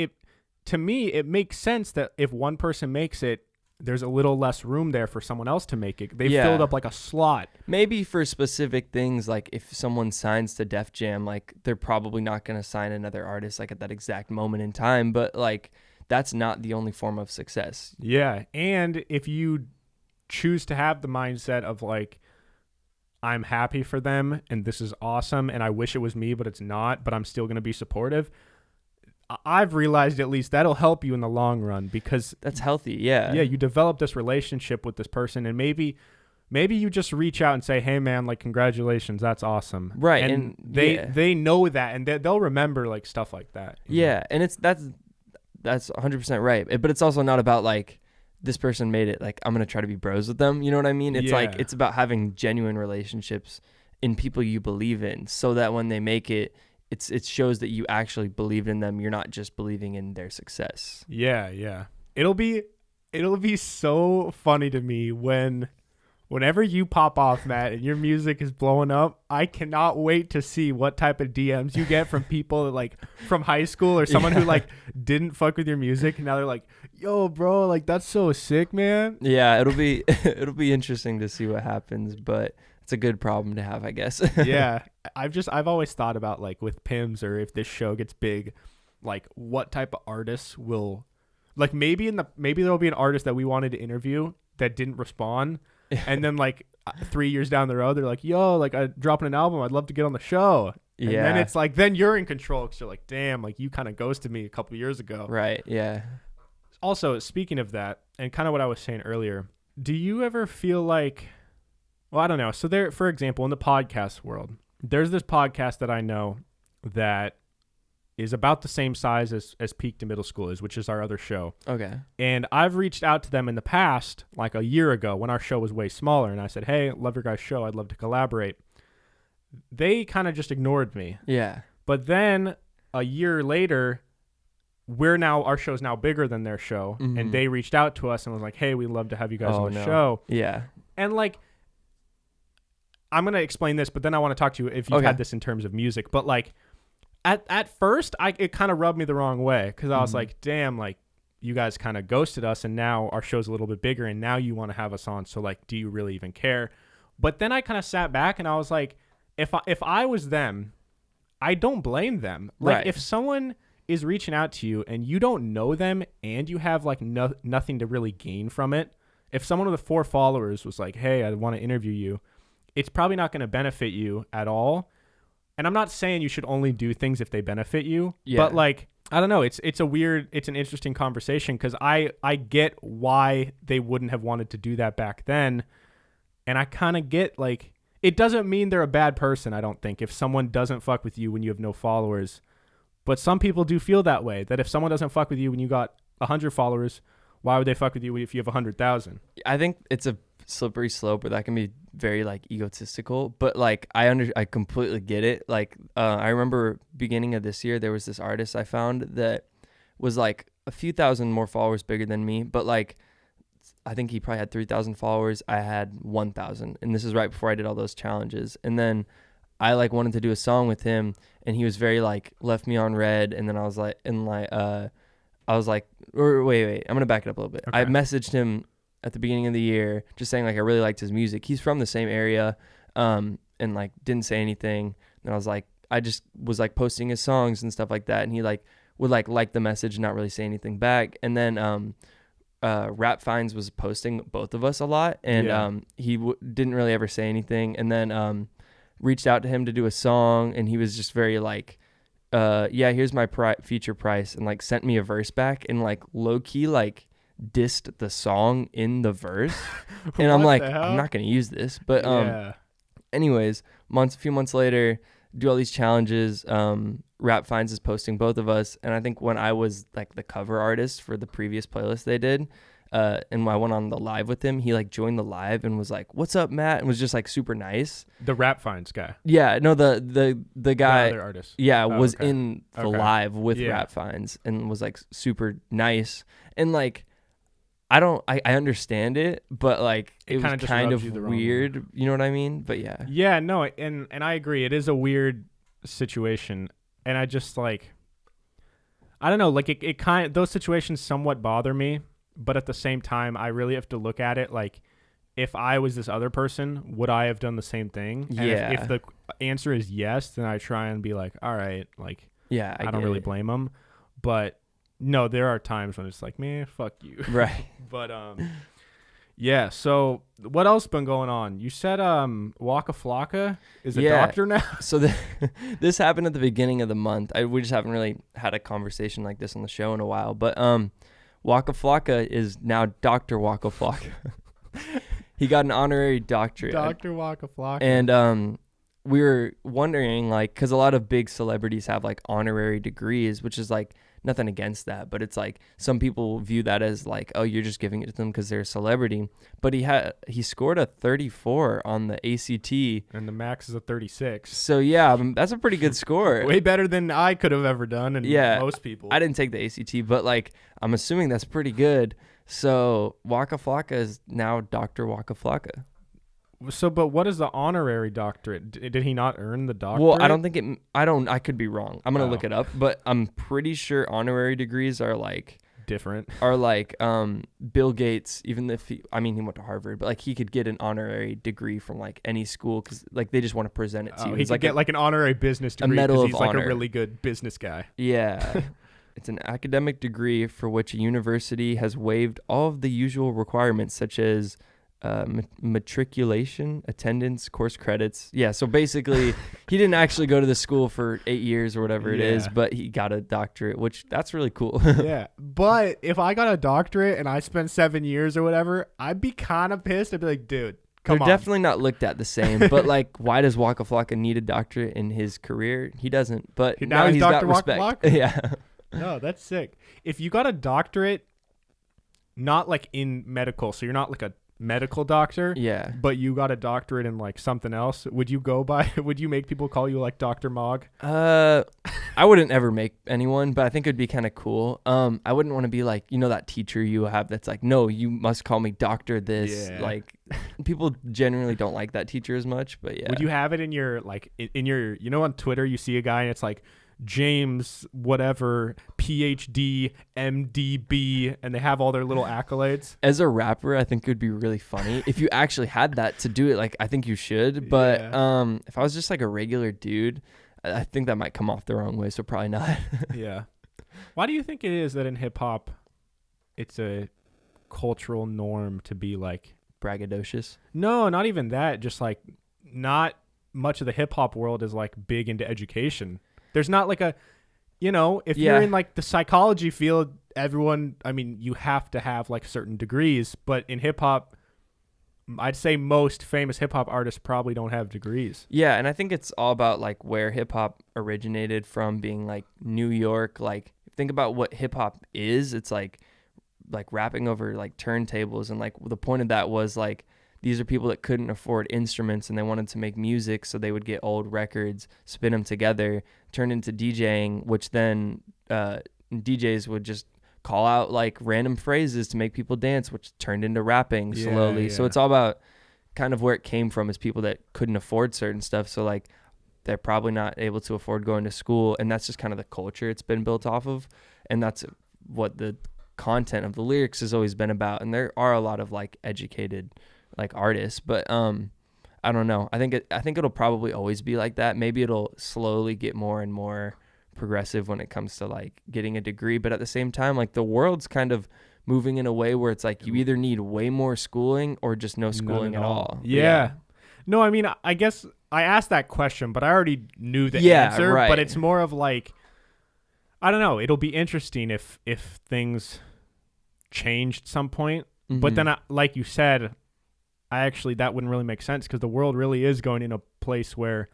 to me it makes sense that if one person makes it, there's a little less room there for someone else to make it. They filled up like a slot. Maybe for specific things, like if someone signs to Def Jam, like they're probably not going to sign another artist like at that exact moment in time, but like that's not the only form of success. Yeah, and if you choose to have the mindset of like, I'm happy for them and this is awesome and I wish it was me, but it's not, but I'm still going to be supportive, I've realized at least that'll help you in the long run, because that's healthy. Yeah, you develop this relationship with this person, and maybe you just reach out and say, hey man, like congratulations, that's awesome, right? And they know that, and they'll remember like stuff like that. Yeah, and that's 100% right, but it's also not about like, this person made it, like I'm gonna try to be bros with them, you know what I mean? It's like, it's about having genuine relationships in people you believe in, so that when they make it, it shows that you actually believed in them. You're not just believing in their success. Yeah. It'll be so funny to me when Whenever you pop off, Matt, and your music is blowing up, I cannot wait to see what type of DMs you get from people like from high school or someone who like didn't fuck with your music. And now they're like, yo, bro, like that's so sick, man. Yeah, it'll be interesting to see what happens, but it's a good problem to have, I guess. Yeah. I've always thought about like with Pims or if this show gets big, like what type of artists will like maybe there'll be an artist that we wanted to interview that didn't respond. And then like 3 years down the road, they're like, yo, like I'm dropping an album. I'd love to get on the show. And then it's like, then you're in control because you're like, damn, like you kind of ghosted me a couple years ago. Right. Yeah. Also, speaking of that and kind of what I was saying earlier, do you ever feel like, well, I don't know. So there, for example, in the podcast world, there's this podcast that I know that is about the same size as Peak to Middle School is, which is our other show. Okay. And I've reached out to them in the past, like a year ago when our show was way smaller. And I said, hey, love your guys' show. I'd love to collaborate. They kind of just ignored me. Yeah. But then a year later, our show's now bigger than their show. Mm-hmm. And they reached out to us and was like, hey, we'd love to have you guys on the show. Yeah. And like, I'm going to explain this, but then I want to talk to you if you've had this in terms of music. But like, At first, it kind of rubbed me the wrong way because I was like, damn, like you guys kind of ghosted us and now our show's a little bit bigger and now you want to have us on. So like, do you really even care? But then I kind of sat back and I was like, if I was them, I don't blame them. Like if someone is reaching out to you and you don't know them and you have like nothing to really gain from it. If someone with 4 followers was like, hey, I want to interview you, it's probably not going to benefit you at all. And I'm not saying you should only do things if they benefit you, but like, I don't know. It's an interesting conversation because I get why they wouldn't have wanted to do that back then. And I kind of get like, it doesn't mean they're a bad person. I don't think if someone doesn't fuck with you when you have no followers, but some people do feel that way, that if someone doesn't fuck with you when you got 100 followers, why would they fuck with you if you have 100,000? I think it's a slippery slope where that can be very like egotistical, but like I completely get it. Like I remember beginning of this year there was this artist I found that was like a few thousand more followers bigger than me, but like I think he probably had 3,000 followers. I had 1,000, and this is right before I did all those challenges. And then I like wanted to do a song with him, and he was very like left me on red. And then I was like, wait, I'm gonna back it up a little bit. Okay. I messaged him at the beginning of the year, just saying like I really liked his music. He's from the same area, and like didn't say anything. And I just was like posting his songs and stuff like that, and he like would like the message, and not really say anything back. And then Rap Finds was posting both of us a lot, and he didn't really ever say anything. And then reached out to him to do a song, and he was just very like, here's my feature price, and like sent me a verse back, and like low key like dissed the song in the verse. And I'm like, I'm not gonna use this, but anyways, a few months later, do all these challenges. Rap Finds is posting both of us, and I think when I was like the cover artist for the previous playlist they did, and I went on the live with him, he like joined the live and was like, "What's up, Matt?" and was just like super nice. The Rap Finds guy. Yeah, no, the guy. The other artist. Yeah, was in the live with Rap Finds and was like super nice. And like, I understand it, but like it was kind of weird. You know what I mean? But yeah. Yeah, no, and I agree. It is a weird situation. And I just like, I don't know, like it kind of, those situations somewhat bother me, but at the same time, I really have to look at it like, if I was this other person, would I have done the same thing? And if the answer is yes, then I try and be like, all right, like, I don't really blame them. But no, there are times when it's like, man, fuck you. Right. But yeah, so what else been going on? You said Waka Flocka is a doctor now? So this happened at the beginning of the month. We just haven't really had a conversation like this on the show in a while. But Waka Flocka is now Dr. Waka Flocka. He got an honorary doctorate. Dr. Waka Flocka. And we were wondering, like, because a lot of big celebrities have like honorary degrees, which is like nothing against that, but it's like some people view that as like, oh, you're just giving it to them because they're a celebrity. But he scored a 34 on the ACT, and the max is a 36. So yeah, that's a pretty good score. Way better than I could have ever done, and most people. I didn't take the ACT, but like I'm assuming that's pretty good. So Waka Flocka is now Dr. Waka Flocka. So, but what is the honorary doctorate? Did he not earn the doctorate? Well, I don't think it. I could be wrong. I'm gonna look Oh. it up, but I'm pretty sure honorary degrees are like Different. Bill Gates. Even if he went to Harvard, but like he could get an honorary degree from like any school because like they just want to present it to you. He could get like an honorary business degree medal because of he's like honor. a really good business guy. Yeah. It's an academic degree for which a university has waived all of the usual requirements, such as matriculation, attendance, course credits. Yeah, so basically, he didn't actually go to the school for 8 years or whatever it is, but he got a doctorate, which that's really cool. Yeah, but if I got a doctorate and I spent 7 years or whatever, I'd be kind of pissed. I'd be like, dude, come on. They're definitely not looked at the same, but like, why does Waka Flocka need a doctorate in his career? He doesn't, but Now he's got Dr. Waka respect. Flocka? Yeah. No, that's sick. If you got a doctorate, not like in medical, so you're not like a medical doctor, Yeah. but you got a doctorate in like something else, would you make people call you like Dr. Mog? I wouldn't ever make anyone, but I think it'd be kind of cool. I wouldn't want to be like, that teacher you have that's like, no, you must call me doctor this. Yeah. Like, people generally don't like that teacher as much, but yeah. Would you have it in your like in your on Twitter you see a guy and it's like James whatever PhD MDB and they have all their little accolades? As a rapper, I think it would be really funny if you actually had that to do it. Like, I think you should, but if I was just like a regular dude, I think that might come off the wrong way, so probably not. Yeah. Why do you think it is that in hip hop it's a cultural norm to be like Braggadocious? No, not even that, just like not much of the hip hop world is like big into education. There's not like a, if you're in like the psychology field, everyone, you have to have like certain degrees, but in hip hop, I'd say most famous hip hop artists probably don't have degrees. Yeah, and I think it's all about like where hip hop originated from, being like New York. Like, think about what hip hop is. It's like rapping over like turntables, and like the point of that was like these are people that couldn't afford instruments and they wanted to make music, so they would get old records, spin them together, turn into DJing, which then DJs would just call out like random phrases to make people dance, which turned into rapping slowly. So it's all about kind of where it came from, is people that couldn't afford certain stuff. So like they're probably not able to afford going to school, and that's just kind of the culture it's been built off of, and that's what the content of the lyrics has always been about. And there are a lot of like educated like artists, but I don't know. I think it'll probably always be like that. Maybe it'll slowly get more and more progressive when it comes to like getting a degree, but at the same time, like the world's kind of moving in a way where it's like you either need way more schooling or just no schooling at all. Yeah. No, I guess I asked that question, but I already knew the answer. Right. But it's more of like, I don't know. It'll be interesting if things changed at some point. Mm-hmm. But then, like you said, that wouldn't really make sense because the world really is going in a place where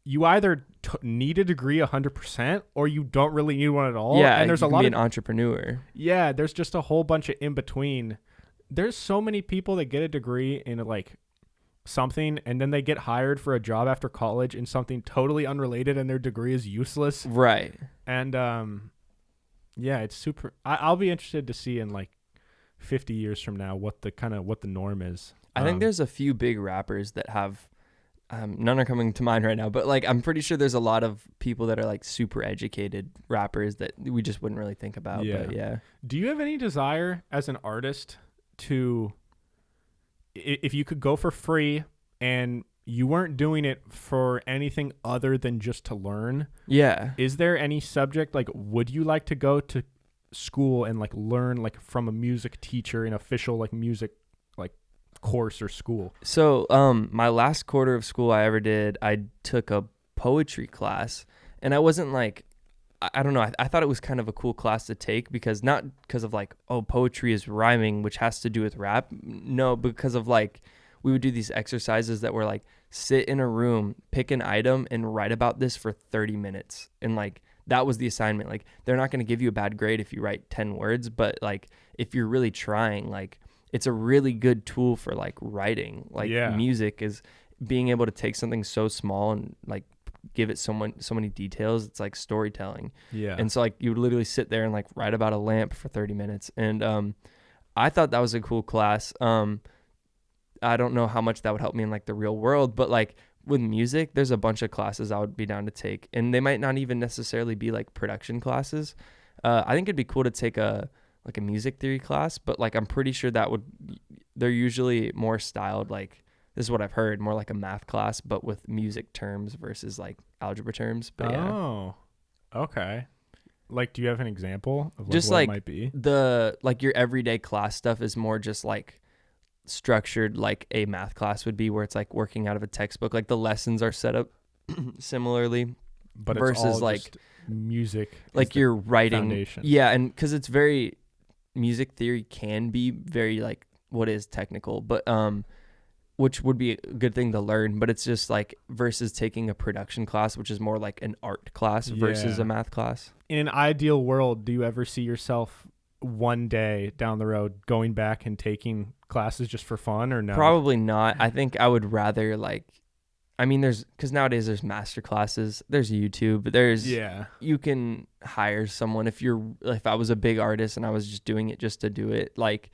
you either need a degree 100% or you don't really need one at all. Yeah, and there's you a can lot be of an entrepreneur. Yeah, there's just a whole bunch of in between. There's so many people that get a degree in like something and then they get hired for a job after college in something totally unrelated and their degree is useless. Right. And yeah, it's super. I'll be interested to see in like 50 years from now what the norm is. I think there's a few big rappers that have none are coming to mind right now, but like I'm pretty sure there's a lot of people that are like super educated rappers that we just wouldn't really think about. Yeah. But yeah. Do you have any desire as an artist to, if you could go for free and you weren't doing it for anything other than just to learn? Yeah. Is there any subject, like, would you like to go to school and like learn like from a music teacher, an official like music like course or school? So my last quarter of school I ever did, I took a poetry class, and I wasn't like, I don't know, I thought it was kind of a cool class to take, because not because of like, oh, poetry is rhyming, which has to do with rap. No, because of like, we would do these exercises that were like, sit in a room, pick an item, and write about this for 30 minutes. And like, that was the assignment. Like, they're not going to give you a bad grade if you write 10 words, but like, if you're really trying, like, it's a really good tool for like writing. Like, music is being able to take something so small and like give it so many details. It's like storytelling. Yeah. And so like, you would literally sit there and like write about a lamp for 30 minutes. And I thought that was a cool class. I don't know how much that would help me in like the real world, but like with music, there's a bunch of classes I would be down to take, and they might not even necessarily be like production classes. I think it'd be cool to take a music theory class, but like I'm pretty sure they're usually more styled like, this is what I've heard, more like a math class, but with music terms versus like algebra terms. But oh, okay. Like, do you have an example of like just what like it might be? like your everyday class stuff is more just like structured like a math class would be, where it's like working out of a textbook. Like the lessons are set up similarly, But versus it's all like just music, like you're writing. foundation. Yeah, and because it's very, music theory can be very like what is technical, but which would be a good thing to learn, but it's just like versus taking a production class, which is more like an art class versus Yeah. a math class. In an ideal world, do you ever see yourself one day down the road going back and taking classes just for fun, or no? Probably not. I think I would rather like, I mean, because nowadays there's master classes, there's YouTube, you can hire someone if I was a big artist and I was just doing it just to do it, like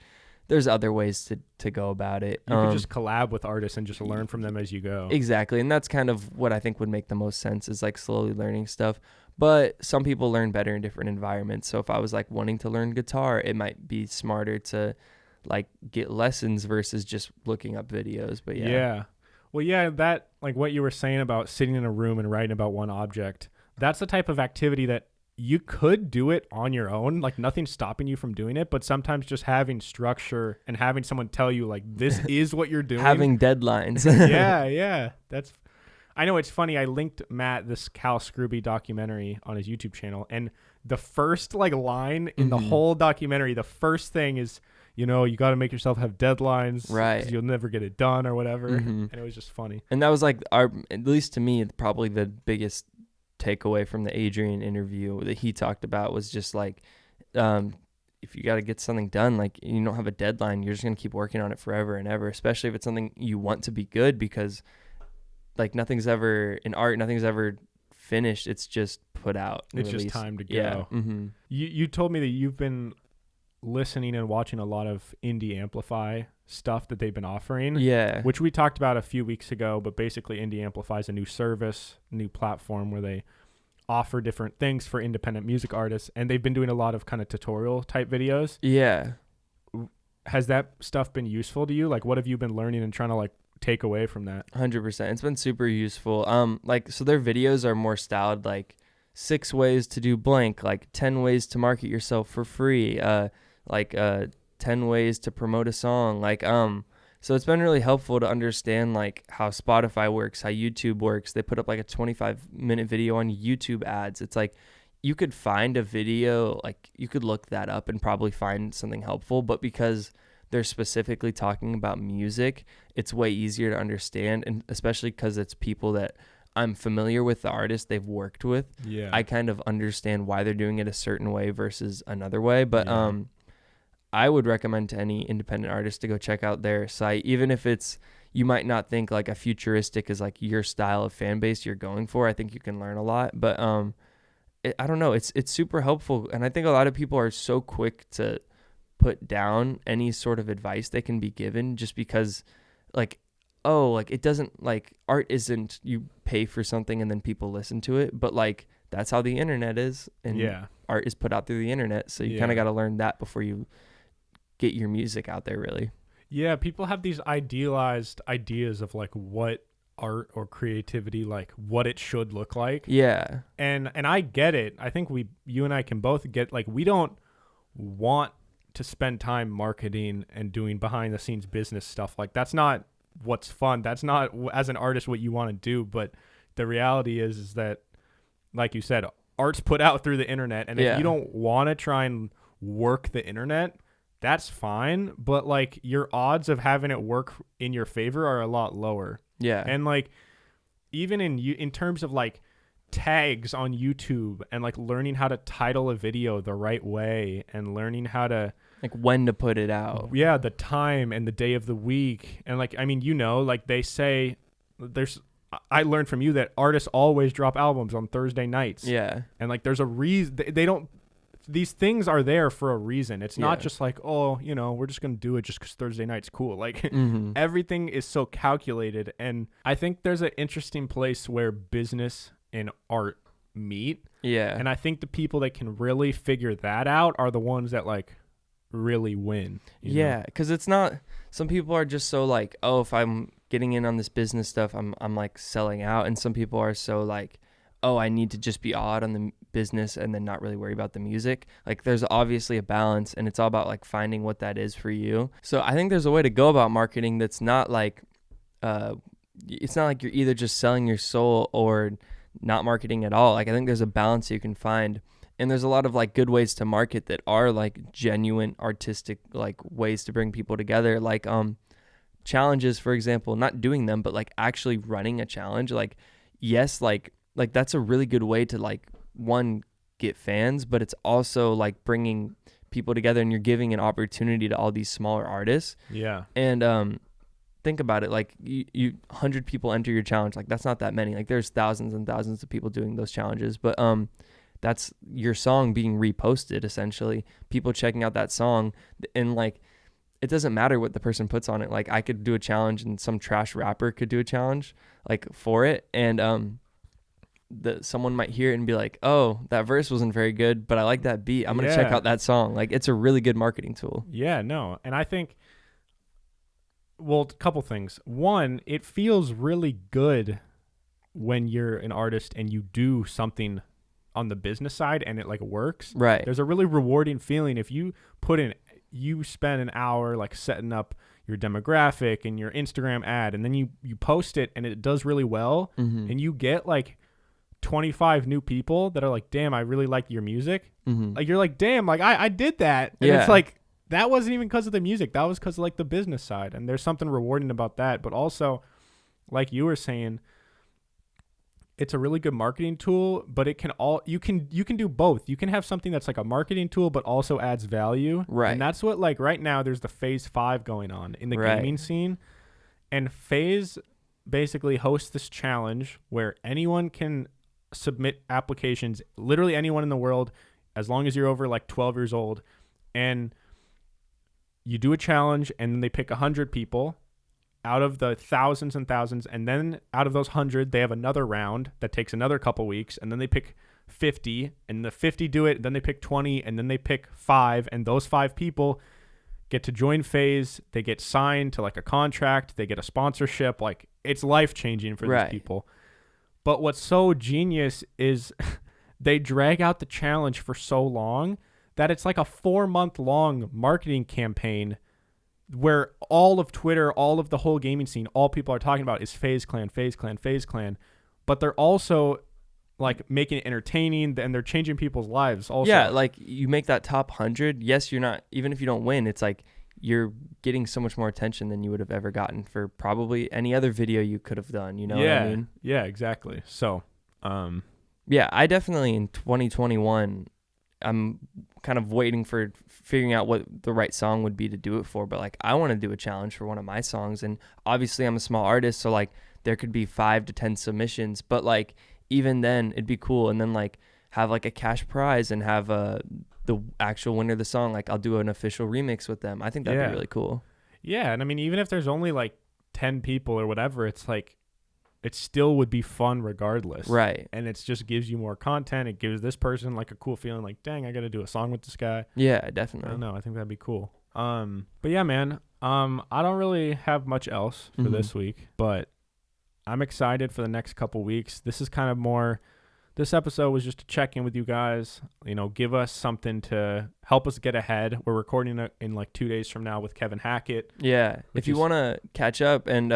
there's other ways to go about it. You could just collab with artists and just learn from them as you go. Exactly. And that's kind of what I think would make the most sense, is like slowly learning stuff. But some people learn better in different environments. So if I was like wanting to learn guitar, it might be smarter to like get lessons versus just looking up videos. But Yeah. Well, yeah, that, like what you were saying about sitting in a room and writing about one object, that's the type of activity that you could do it on your own. Like nothing's stopping you from doing it, but sometimes just having structure and having someone tell you like, this is what you're doing. Having deadlines. Yeah. I know it's funny. I linked Matt this Cal Scrooby documentary on his YouTube channel, and the first like line in the whole documentary, the first thing is, you got to make yourself have deadlines, right? 'Cause you'll never get it done or whatever. And it was just funny. And that was like at least to me, probably the biggest takeaway from the Adrian interview that he talked about was just like, if you got to get something done, like you don't have a deadline, you're just going to keep working on it forever and ever, especially if it's something you want to be good, because like nothing's ever finished. It's just put out. It's released. just time to go. Yeah. You told me that you've been listening and watching a lot of indie Amplify stuff that they've been offering. Yeah. Which we talked about a few weeks ago, but basically indie Amplify is a new service, new platform where they offer different things for independent music artists, and they've been doing a lot of kind of tutorial type videos. Yeah. Has that stuff been useful to you? Like what have you been learning and trying to like take away from that? 100%. It's been super useful. Like, so their videos are more styled like 6 ways to do blank, like 10 ways to market yourself for free, 10 ways to promote a song. Like, so it's been really helpful to understand like how Spotify works, how YouTube works. They put up like a 25-minute video on YouTube ads. It's like you could find a video, like you could look that up and probably find something helpful, but because they're specifically talking about music, it's way easier to understand, and especially because it's people that I'm familiar with, the artists they've worked with. Yeah. I kind of understand why they're doing it a certain way versus another way. But I would recommend to any independent artist to go check out their site, even if it's, you might not think like a futuristic is like your style of fan base you're going for. I think you can learn a lot, but I don't know. It's super helpful, and I think a lot of people are so quick to put down any sort of advice they can be given just because like, oh, like it doesn't, like art isn't you pay for something and then people listen to it, but like that's how the internet is, and art is put out through the internet, so you kind of got to learn that before you get your music out there, really. Yeah, people have these idealized ideas of like what art or creativity, like what it should look like. Yeah. And I get it. I think you and I can both get, like, we don't want to spend time marketing and doing behind the scenes business stuff. Like that's not what's fun. That's not as an artist what you want to do. But the reality is that, like you said, art's put out through the internet. And if you don't want to try and work the internet, that's fine. But like your odds of having it work in your favor are a lot lower. Yeah. And like even in terms of like tags on YouTube and like learning how to title a video the right way and learning how to like when to put it out. Yeah, the time and the day of the week. And like, I mean, like they say I learned from you that artists always drop albums on Thursday nights. Yeah. And like there's a reason they don't these things are there for a reason. It's not Yeah. just like, oh, you know, we're just going to do it just because Thursday night's cool. Like Mm-hmm. everything is so calculated. And I think there's an interesting place where business and art meet. Yeah. And I think the people that can really figure that out are the ones that like really win. You Yeah, know? because it's not. Some people are just so like, oh, if I'm getting in on this business stuff, I'm like selling out, and some people are so like, oh, I need to just be odd on the business and then not really worry about the music. Like, there's obviously a balance, and it's all about like finding what that is for you. So I think there's a way to go about marketing that's not like, it's not like you're either just selling your soul or not marketing at all. Like, I think there's a balance you can find. And there's a lot of like good ways to market that are like genuine artistic like ways to bring people together. Like challenges, for example, not doing them, but like actually running a challenge. Like, yes, like that's a really good way to like, one, get fans, but it's also like bringing people together, and you're giving an opportunity to all these smaller artists. Yeah. And think about it, like you 100 people enter your challenge. Like, that's not that many. Like, there's thousands and thousands of people doing those challenges, but that's your song being reposted, essentially. People checking out that song, and like, it doesn't matter what the person puts on it. Like, I could do a challenge and some trash rapper could do a challenge like for it, and someone might hear it and be like, oh, that verse wasn't very good, but I like that beat, I'm gonna check out that song. Like, it's a really good marketing tool. Yeah, no. And I think, well, a couple things. One, it feels really good when you're an artist and you do something on the business side and it like works. Right. There's a really rewarding feeling if you you spend an hour like setting up your demographic and your Instagram ad, and then you post it and it does really well, Mm-hmm. and you get like 25 new people that are like, damn, I really like your music. Mm-hmm. Like, you're like, damn, like I did that. And Yeah. it's like, that wasn't even because of the music. That was because of like the business side. And there's something rewarding about that. But also, like you were saying, it's a really good marketing tool, but it can you can do both. You can have something that's like a marketing tool, but also adds value. Right. And that's what, like, right now there's the Phase 5 going on in the gaming scene. And Phase basically hosts this challenge where anyone can submit applications, literally anyone in the world, as long as you're over like 12 years old. And you do a challenge, and then they pick 100 people out of the thousands and thousands, and then out of those 100 they have another round that takes another couple weeks, and then they pick 50, and the 50 do it, then they pick 20, and then they pick 5, and those 5 people get to join Phase. They get signed to like a contract, they get a sponsorship. Like, it's life-changing for these people. But what's so genius is they drag out the challenge for so long that it's like a 4-month-long marketing campaign where all of Twitter, all of the whole gaming scene, all people are talking about is Phase Clan, Phase Clan, Phase Clan. But they're also like making it entertaining, and they're changing people's lives also. Yeah, like, you make that top 100. Yes, you're not, even if you don't win, it's like you're getting so much more attention than you would have ever gotten for probably any other video you could have done. You know what I mean? Yeah, exactly. So, yeah, I definitely, in 2021, I'm kind of waiting for figuring out what the right song would be to do it for. But like, I want to do a challenge for one of my songs, and obviously I'm a small artist, so like there could be 5 to 10 submissions, but like even then it'd be cool. And then like have like a cash prize and have the actual winner of the song. Like, I'll do an official remix with them. I think that'd be really cool. Yeah. And I mean, even if there's only like 10 people or whatever, it's like, it still would be fun regardless. Right. And it just gives you more content. It gives this person like a cool feeling, like, dang, I got to do a song with this guy. Yeah, definitely. I don't know. I think that'd be cool. But yeah, man, I don't really have much else for this week, but I'm excited for the next couple weeks. This is kind of more, this episode was just to check in with you guys, you know, give us something to help us get ahead. We're recording it in like 2 days from now with Kevin Hackett. Yeah. If you want to catch up and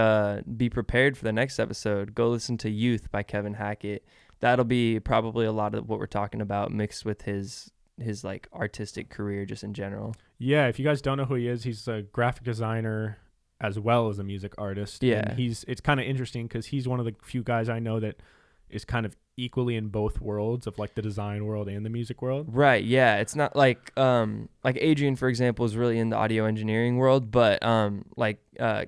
be prepared for the next episode, go listen to Youth by Kevin Hackett. That'll be probably a lot of what we're talking about mixed with his like artistic career just in general. Yeah. If you guys don't know who he is, he's a graphic designer as well as a music artist. Yeah. And it's kind of interesting because he's one of the few guys I know that is kind of equally in both worlds of like the design world and the music world. Right. Yeah. It's not like Adrian, for example, is really in the audio engineering world, but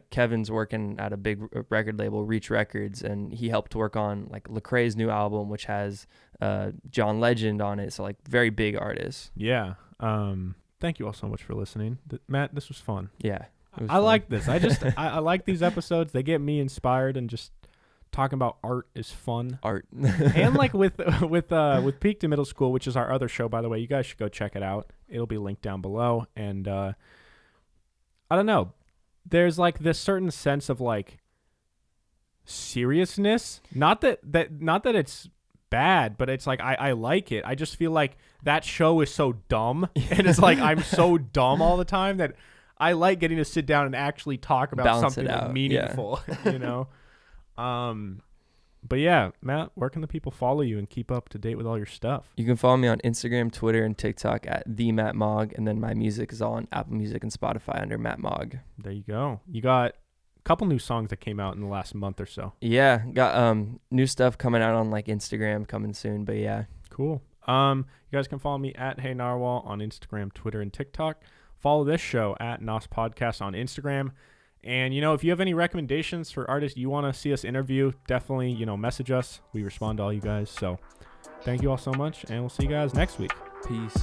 Kevin's working at a big record label, Reach Records, and he helped work on like Lecrae's new album, which has John Legend on it. So like very big artists. Yeah. Thank you all so much for listening. Matt, this was fun. Yeah. I like this. I like these episodes. They get me inspired, and just talking about art is fun. Art. And like with Peak to Middle School, which is our other show, by the way, you guys should go check it out. It'll be linked down below. And I don't know. There's like this certain sense of like seriousness. Not that it's bad, but it's like I like it. I just feel like that show is so dumb, and it's like I'm so dumb all the time that I like getting to sit down and actually talk about something meaningful, you know? But yeah, Matt, where can the people follow you and keep up to date with all your stuff? You can follow me on Instagram, Twitter, and TikTok at @TheMattMog, and then my music is all on Apple Music and Spotify under Matt Mog. There you go. You got a couple new songs that came out in the last month or so. Yeah, got new stuff coming out on like Instagram coming soon, but yeah. Cool. You guys can follow me at Hey Narwhal on Instagram, Twitter, and TikTok. Follow this show at NAS Podcast on Instagram. And, you know, if you have any recommendations for artists you want to see us interview, definitely, you know, message us. We respond to all you guys. So thank you all so much, and we'll see you guys next week. Peace.